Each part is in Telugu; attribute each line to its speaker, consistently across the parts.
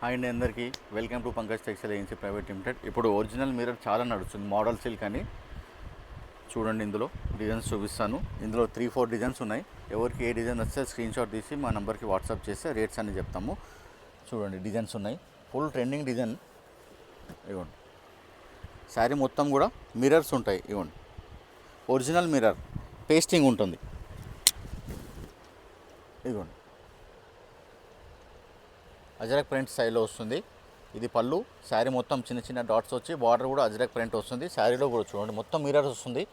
Speaker 1: హాయ్ అండి అందరికీ welcome to Pankaj textile agency private limited. ఇప్పుడు ఒరిజినల్ మిర్రర్ చాలా నడుస్తుంది, మోడల్ సిల్క్ అని. చూడండి, ఇందులో డిజైన్స్ చూపిస్తాను. ఇందులో 3-4 డిజైన్స్ ఉన్నాయి. ఎవరికి ఏ డిజైన్ వస్తే స్క్రీన్ షాట్ తీసి మా నెంబర్కి వాట్సాప్ చేస్తే రేట్స్ అన్ని చెప్తాము. చూడండి, డిజైన్స్ ఉన్నాయి, ఫుల్ ట్రెండింగ్ డిజైన్. ఇవ్వండి, శారీ మొత్తం కూడా మిర్రర్స్ ఉంటాయి. ఇవ్వండి, ఒరిజినల్ మిర్రర్ పేస్టింగ్ ఉంటుంది. ఇదిగోండి, అజరక్ ప్రింట్ స్టైల్లో వస్తుంది. ఇది పళ్ళు. శారీ మొత్తం చిన్న చిన్న డాట్స్ వచ్చి బార్డర్ కూడా అజరక్ ప్రింట్ వస్తుంది. శారీలో కూడా చూడండి మొత్తం మిర్రర్ వస్తుంది.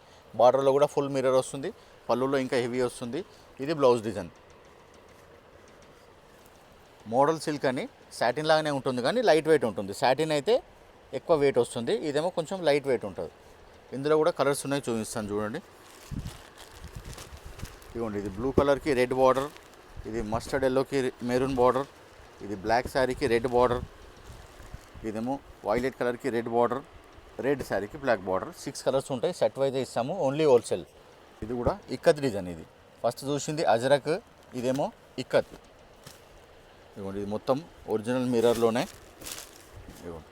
Speaker 1: బార్డర్లో కూడా ఫుల్ మిర్రర్ వస్తుంది. పళ్ళులో ఇంకా హెవీ వస్తుంది. ఇది బ్లౌజ్ డిజైన్. మోడల్ సిల్క్ అని సాటిన్ లాగానే ఉంటుంది కానీ లైట్ వెయిట్ ఉంటుంది. సాటిన్ అయితే ఎక్కువ వెయిట్ వస్తుంది, ఇదేమో కొంచెం లైట్ వెయిట్ ఉంటుంది. ఇందులో కూడా కలర్స్ ఉన్నాయి, చూపిస్తాను చూడండి. ఇదిగోండి, ఇది బ్లూ కలర్కి రెడ్ బార్డర్, ఇది మస్టర్డ్ ఎల్లోకి మెరూన్ బార్డర్, ఇది బ్లాక్ శారీకి రెడ్ బార్డర్, ఇదేమో వైలెట్ కలర్కి రెడ్ బార్డర్, రెడ్ శారీకి బ్లాక్ బార్డర్. 6 కలర్స్ ఉంటాయి. సెట్ వైజ్ ఇస్తాము, ఓన్లీ హోల్సేల్. ఇది కూడా ఇక్కత్ డిజైన్. ఇది ఫస్ట్ చూసింది అజరక్, ఇదేమో ఇక్కత్. ఇదిగోండి, ఇది మొత్తం ఒరిజినల్ మిర్రర్లోనే. ఇదిగోండి,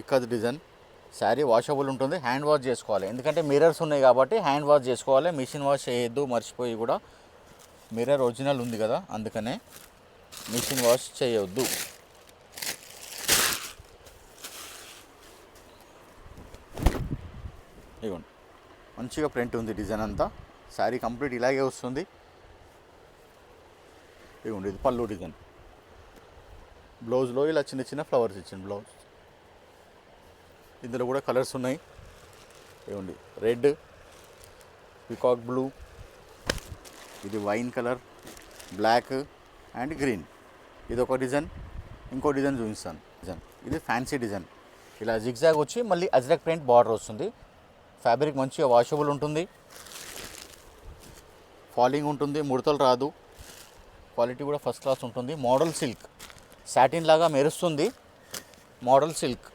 Speaker 1: ఇక్కత్ డిజైన్. శారీ వాషబుల్ ఉంటుంది, హ్యాండ్ వాష్ చేసుకోవాలి. ఎందుకంటే మిర్రర్స్ ఉన్నాయి కాబట్టి హ్యాండ్ వాష్ చేసుకోవాలి. మిషన్ వాష్ చేయొద్దు మర్చిపోయి కూడా. మిర్రర్ ఒరిజినల్ ఉంది కదా, అందుకనే మిషన్ వాష్ చేయొద్దు. ఇదిగోండి, మంచిగా ప్రింట్ ఉంది డిజైన్ అంతా. శారీ కంప్లీట్ ఇలాగే వస్తుంది. ఇదిగోండి, ఇది పళ్ళు డిజైన్. బ్లౌజ్లో ఇలా చిన్న చిన్న ఫ్లవర్స్ ఇచ్చింది బ్లౌజ్. ఇందులో కూడా కలర్స్ ఉన్నాయి. ఇదిగోండి, రెడ్, పికాక్ బ్లూ, ఇది wine colour, black and green. ఇది ఒక డిజైన్. ఇంకో డిజైన్ చూపిస్తాను. డిజైన్ ఇది ఫ్యాన్సీ డిజైన్. ఇలా జిగ్జాగ్ వచ్చి మళ్ళీ అజ్రక్ ప్రింట్ బార్డర్ వస్తుంది. ఫ్యాబ్రిక్ మంచిగా వాషబుల్ ఉంటుంది, ఫాలింగ్ ఉంటుంది, ముడతలు రాదు. క్వాలిటీ కూడా ఫస్ట్ క్లాస్ ఉంటుంది. మోడల్ సిల్క్, సాటిన్ లాగా మెరుస్తుంది. Model silk.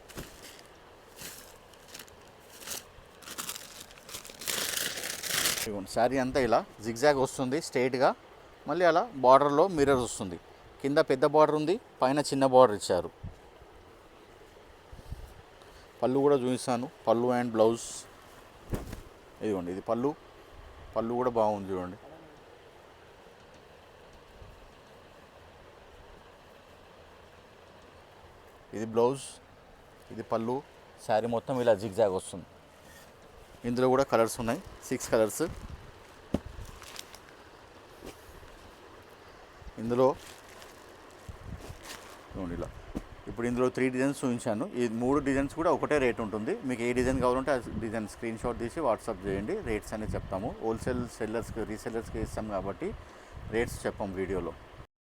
Speaker 1: శారీ అంతా ఇలా జిగ్జాగ్ వస్తుంది స్ట్రైట్గా, మళ్ళీ అలా బార్డర్లో మిర్రర్ వస్తుంది. కింద పెద్ద బార్డర్ ఉంది, పైన చిన్న బార్డర్ ఇచ్చారు. పళ్ళు కూడా చూపిస్తాను, పళ్ళు అండ్ బ్లౌజ్. ఇదిగోండి, ఇది పళ్ళు. పళ్ళు కూడా బాగుంది చూడండి. ఇది బ్లౌజ్, ఇది పళ్ళు. శారీ మొత్తం ఇలా జిగ్జాగ్ వస్తుంది. ఇందులో కూడా కలర్స్ ఉన్నాయి, 6 కలర్స్. ఇందులో ఇలా ఇప్పుడు ఇందులో 3 డిజైన్స్ చూపించాను. ఈ 3 డిజైన్స్ కూడా ఒకటే రేట్ ఉంటుంది. మీకు ఏ డిజైన్ కావాలంటే ఆ డిజైన్ స్క్రీన్ షాట్ తీసి వాట్సాప్ చేయండి. రేట్స్ అనేది చెప్తాము. హోల్సేల్ సెల్లర్స్కి రీసెల్లర్స్కి ఇస్తాం కాబట్టి రేట్స్ చెప్పాం వీడియోలో.